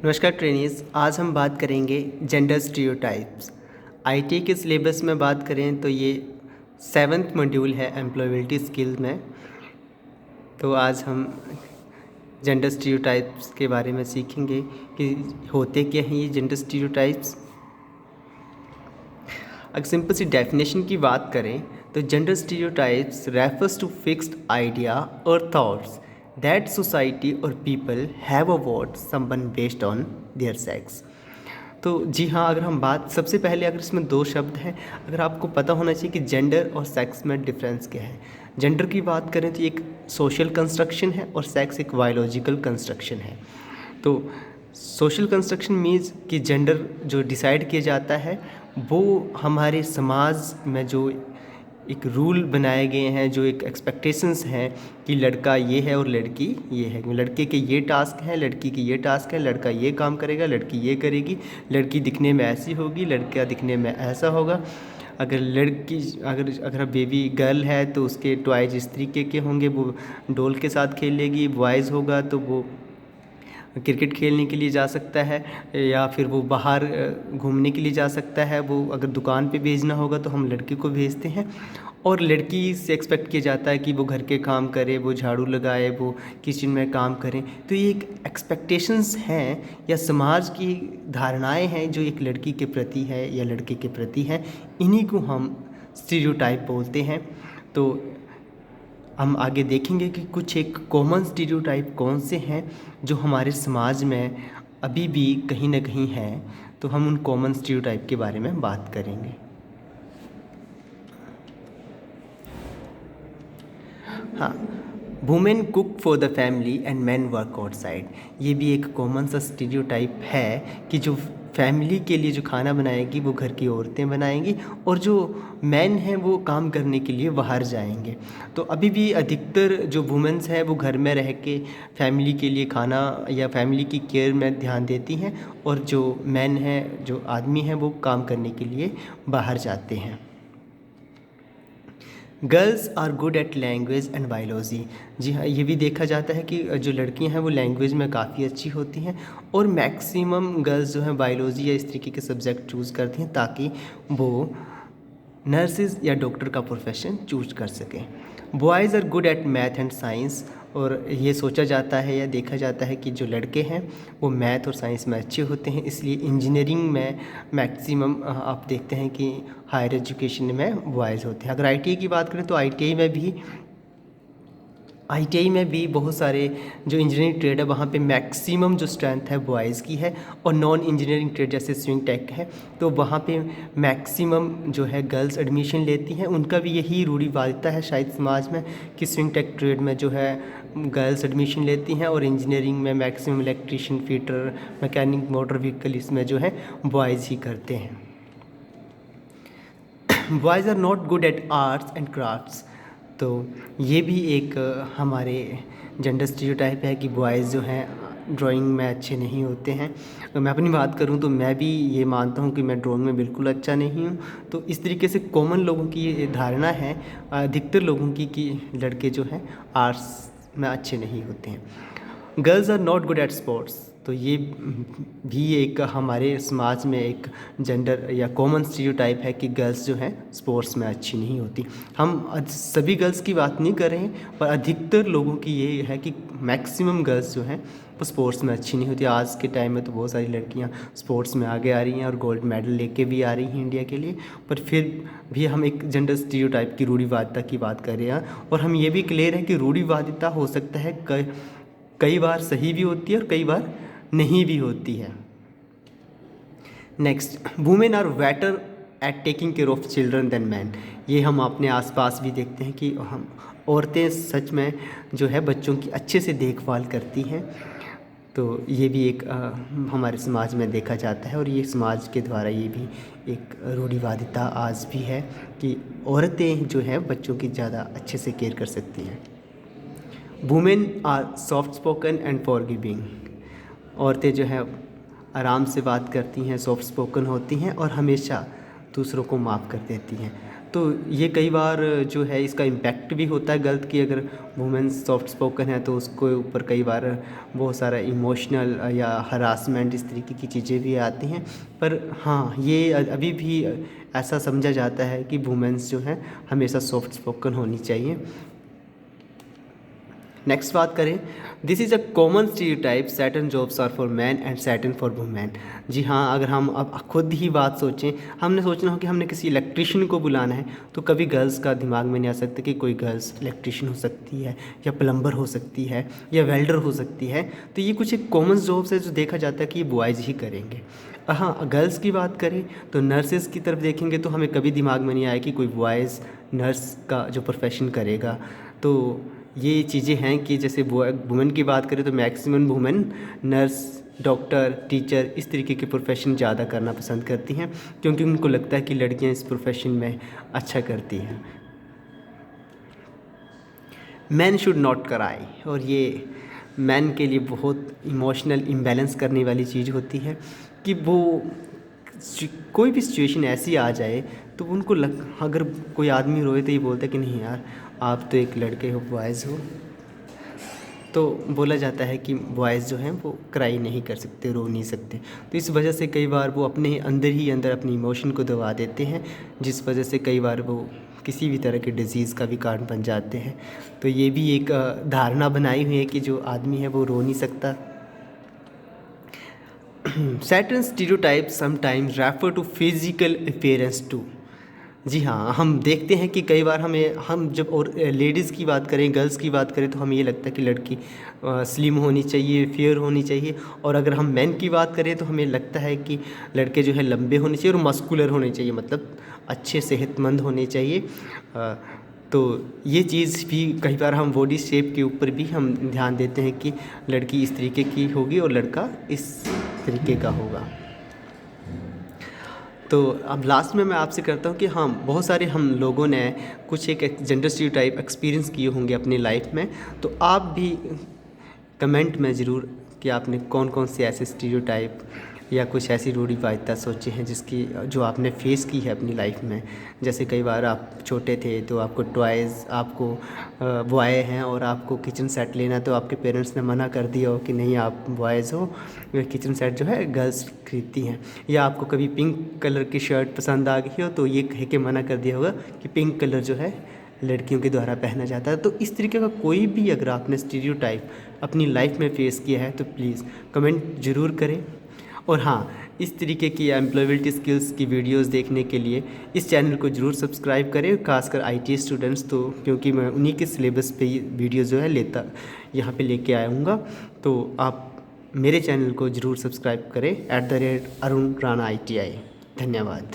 नमस्कार ट्रेनीज, आज हम बात करेंगे जेंडर स्टीरियोटाइप्स। आईटी के सिलेबस में बात करें तो ये 7th मॉड्यूल है एम्प्लॉयबिलिटी स्किल में। तो आज हम जेंडर स्टीरियोटाइप्स के बारे में सीखेंगे कि होते क्या हैं ये जेंडर स्टीरियोटाइप्स। अगर सिंपल सी डेफिनेशन की बात करें तो gender stereotypes refers to fixed idea और थॉट्स दैट सोसाइटी और people have about someone based on their sex. तो जी हाँ, अगर हम बात सबसे पहले अगर इसमें दो शब्द हैं, अगर आपको पता होना चाहिए कि जेंडर और सेक्स में डिफरेंस क्या है। जेंडर की बात करें तो एक सोशल कंस्ट्रक्शन है और सेक्स एक बायोलॉजिकल कंस्ट्रक्शन है। तो सोशल कंस्ट्रक्शन मीन्स कि जेंडर जो डिसाइड किया जाता है वो हमारे समाज में जो एक रूल बनाए गए हैं, जो एक एक्सपेक्टेशंस हैं कि लड़का ये है और लड़की ये है। लड़के के ये टास्क है, लड़की की ये टास्क है, लड़का ये काम करेगा, लड़की ये करेगी, लड़की दिखने में ऐसी होगी, लड़का दिखने में ऐसा होगा। अगर लड़की अगर बेबी गर्ल है तो उसके टॉयज इस तरीके के होंगे, वो डॉल के साथ खेलेगी। बॉयज़ होगा तो वो क्रिकेट खेलने के लिए जा सकता है या फिर वो बाहर घूमने के लिए जा सकता है। वो अगर दुकान पे भेजना होगा तो हम लड़की को भेजते हैं, और लड़की से एक्सपेक्ट किया जाता है कि वो घर के काम करे, वो झाड़ू लगाए, वो किचन में काम करें। तो ये एक एक्सपेक्टेशंस हैं या समाज की धारणाएं हैं जो एक लड़की के प्रति है या लड़के के प्रति हैं। इन्हीं को हम स्टीरियोटाइप बोलते हैं। तो हम आगे देखेंगे कि कुछ एक कॉमन स्टीरियोटाइप कौन से हैं जो हमारे समाज में अभी भी कहीं ना कहीं हैं। तो हम उन कॉमन स्टीरियोटाइप के बारे में बात करेंगे। हाँ, women cook for the family and man work outside. ये भी एक कॉमन सा स्टीरियोटाइप है कि जो फैमिली के लिए जो खाना बनाएगी वो घर की औरतें बनाएंगी, और जो मैन हैं वो काम करने के लिए बाहर जाएंगे। तो अभी भी अधिकतर जो वुमेन्स हैं वो घर में रह के फैमिली के लिए खाना या फैमिली की केयर में ध्यान देती हैं, और जो मैन हैं, जो आदमी हैं, वो काम करने के लिए बाहर जाते हैं। Girls are good at language and biology. जी हाँ, ये भी देखा जाता है कि जो लड़कियां हैं वो लैंग्वेज में काफ़ी अच्छी होती हैं, और मैक्सिमम गर्ल्स जो हैं बायोलॉजी या इस तरीके के सब्जेक्ट चूज़ करती हैं ताकि वो नर्सिस या डॉक्टर का प्रोफेशन चूज कर सकें। Boys are good at math and science, और ये सोचा जाता है या देखा जाता है कि जो लड़के हैं वो मैथ और साइंस में अच्छे होते हैं, इसलिए इंजीनियरिंग में मैक्सिमम आप देखते हैं कि हायर एजुकेशन में बॉयज़ होते हैं। अगर आईटीआई की बात करें तो आईटीआई में भी बहुत सारे जो इंजीनियरिंग ट्रेड है वहाँ पे मैक्सिमम जो स्ट्रेंथ है बॉयज़ की है, और नॉन इंजीनियरिंग ट्रेड जैसे स्विंग टेक है तो वहाँ पे मैक्सिमम जो है गर्ल्स एडमिशन लेती हैं। उनका भी यही रूढ़िवादिता है शायद समाज में कि स्विंग टेक ट्रेड में जो है गर्ल्स एडमिशन लेती हैं, और इंजीनियरिंग में maximum electrician, fitter, mechanic, motor vehicle इसमें जो है बॉयज़ ही करते हैं। Boys are not good at arts and crafts. तो ये भी एक हमारे जेंडर स्टीरियोटाइप है कि बॉयज़ जो हैं ड्राइंग में अच्छे नहीं होते हैं। अगर मैं अपनी बात करूं तो मैं भी ये मानता हूं कि मैं ड्राइंग में बिल्कुल अच्छा नहीं हूं। तो इस तरीके से कॉमन लोगों की ये धारणा है, अधिकतर लोगों की, कि लड़के जो हैं आर्ट्स में अच्छे नहीं होते हैं। Girls are not good at sports. तो ये भी एक हमारे समाज में एक जेंडर या कॉमन स्टीरियोटाइप है कि गर्ल्स जो हैं स्पोर्ट्स में अच्छी नहीं होती। हम सभी गर्ल्स की बात नहीं कर रहे हैं, पर अधिकतर लोगों की ये है कि मैक्सिमम गर्ल्स जो हैं वो स्पोर्ट्स में अच्छी नहीं होती। आज के टाइम में तो बहुत सारी लड़कियां स्पोर्ट्स में आगे आ रही हैं और गोल्ड मेडल लेके भी आ रही हैं इंडिया के लिए, पर फिर भी हम एक जेंडर स्टीरियोटाइप की रूढ़िवादिता की बात कर रहे हैं। और हम ये भी क्लियर हैं कि रूढ़िवादिता हो सकता है कई बार सही भी होती है और कई बार नहीं भी होती है। Next, women are better at taking care of children than man. ये हम अपने आसपास भी देखते हैं कि हम औरतें सच में जो है बच्चों की अच्छे से देखभाल करती हैं। तो ये भी एक हमारे समाज में देखा जाता है, और ये समाज के द्वारा ये भी एक रूढ़िवादिता आज भी है कि औरतें जो हैं बच्चों की ज़्यादा अच्छे से केयर कर सकती हैं। Women are soft spoken and forgiving. औरतें जो हैं आराम से बात करती हैं, सॉफ्ट स्पोकन होती हैं और हमेशा दूसरों को माफ़ कर देती हैं। तो ये कई बार जो है इसका इम्पैक्ट भी होता है गलत, कि अगर वुमेन्स सॉफ्ट स्पोकन है तो उसको ऊपर कई बार बहुत सारा इमोशनल या हरासमेंट इस तरीके की चीज़ें भी आती हैं। पर हाँ, ये अभी भी ऐसा समझा जाता है कि वुमेन्स जो हैं हमेशा सॉफ्ट स्पोकन होनी चाहिए। नेक्स्ट बात करें, this is a common stereotype, certain jobs are for man and certain for women. जी हाँ, अगर हम अब खुद ही बात सोचें, हमने सोचना हो कि हमने किसी इलेक्ट्रिशियन को बुलाना है तो कभी गर्ल्स का दिमाग में नहीं आ सकता कि कोई गर्ल्स इलेक्ट्रिशियन हो सकती है या प्लम्बर हो सकती है या वेल्डर हो सकती है। तो ये कुछ एक कॉमन जॉब्स है जो देखा जाता है कि ये बॉयज़ ही करेंगे। हाँ, गर्ल्स की बात करें तो नर्सेज़ की तरफ देखेंगे तो हमें कभी दिमाग में नहीं आया कि कोई बॉयज़ नर्स का जो प्रोफेशन करेगा। तो ये चीज़ें हैं कि जैसे वुमेन की बात करें तो maximum women nurse, doctor, teacher इस तरीके के प्रोफेशन ज़्यादा करना पसंद करती हैं, क्योंकि उनको लगता है कि लड़कियां इस प्रोफेशन में अच्छा करती हैं। मैन शुड नॉट क्राई, और ये मैन के लिए बहुत इमोशनल इम्बैलेंस करने वाली चीज़ होती है कि वो कोई भी सिचुएशन ऐसी आ जाए तो उनको अगर कोई आदमी रोए तो ये बोलता है कि नहीं यार, आप तो एक लड़के हो, बॉयज़ हो। तो बोला जाता है कि बॉयज़ जो हैं वो क्राई नहीं कर सकते, रो नहीं सकते। तो इस वजह से कई बार वो अपने अंदर ही अंदर अपनी इमोशन को दबा देते हैं, जिस वजह से कई बार वो किसी भी तरह के डिज़ीज़ का भी कारण बन जाते हैं। तो ये भी एक धारणा बनाई हुई है कि जो आदमी है वो रो नहीं सकता। Certain stereotypes sometimes refer to physical appearance too। जी हाँ, हम देखते हैं कि कई बार हम जब और लेडीज़ की बात करें, गर्ल्स की बात करें तो हमें ये लगता है कि लड़की स्लिम होनी चाहिए, फेयर होनी चाहिए। और अगर हम मेन की बात करें तो हमें लगता है कि लड़के जो है लंबे होने चाहिए और मस्कुलर होने चाहिए, मतलब अच्छे सेहतमंद होने चाहिए। तो ये चीज़ भी कई बार हम बॉडी शेप के ऊपर भी हम ध्यान देते हैं कि लड़की इस तरीके की होगी और लड़का इस तरीके का होगा। तो अब लास्ट में मैं आपसे करता हूँ कि हाँ, बहुत सारे हम लोगों ने कुछ एक जेंडर स्टीरियोटाइप एक्सपीरियंस किए होंगे अपनी लाइफ में। तो आप भी कमेंट में ज़रूर कि आपने कौन कौन से ऐसे स्टीरियोटाइप या कुछ ऐसी रूढ़िवादिता सोचे हैं जिसकी जो आपने फेस की है अपनी लाइफ में। जैसे कई बार आप छोटे थे तो आपको टॉयज़, आपको बॉय हैं और आपको किचन सेट लेना है तो आपके पेरेंट्स ने मना कर दिया हो कि नहीं, आप बॉयज़ हो, किचन सेट जो है गर्ल्स खरीदती हैं। या आपको कभी पिंक कलर की शर्ट पसंद आ गई हो तो ये कह के मना कर दिया होगा कि पिंक कलर जो है लड़कियों के द्वारा पहना जाता है। तो इस तरीके का कोई भी अगर आपने स्टीरियोटाइप अपनी लाइफ में फेस किया है तो प्लीज़ कमेंट ज़रूर करें। और हाँ, इस तरीके की एम्प्लॉयबिलिटी स्किल्स की वीडियोस देखने के लिए इस चैनल को ज़रूर सब्सक्राइब करें, खासकर IT स्टूडेंट्स। तो क्योंकि मैं उन्हीं के सिलेबस पे वीडियो जो है यहाँ पे लेके आऊँगा। तो आप मेरे चैनल को ज़रूर सब्सक्राइब करें @अरुण राणा ITI। धन्यवाद।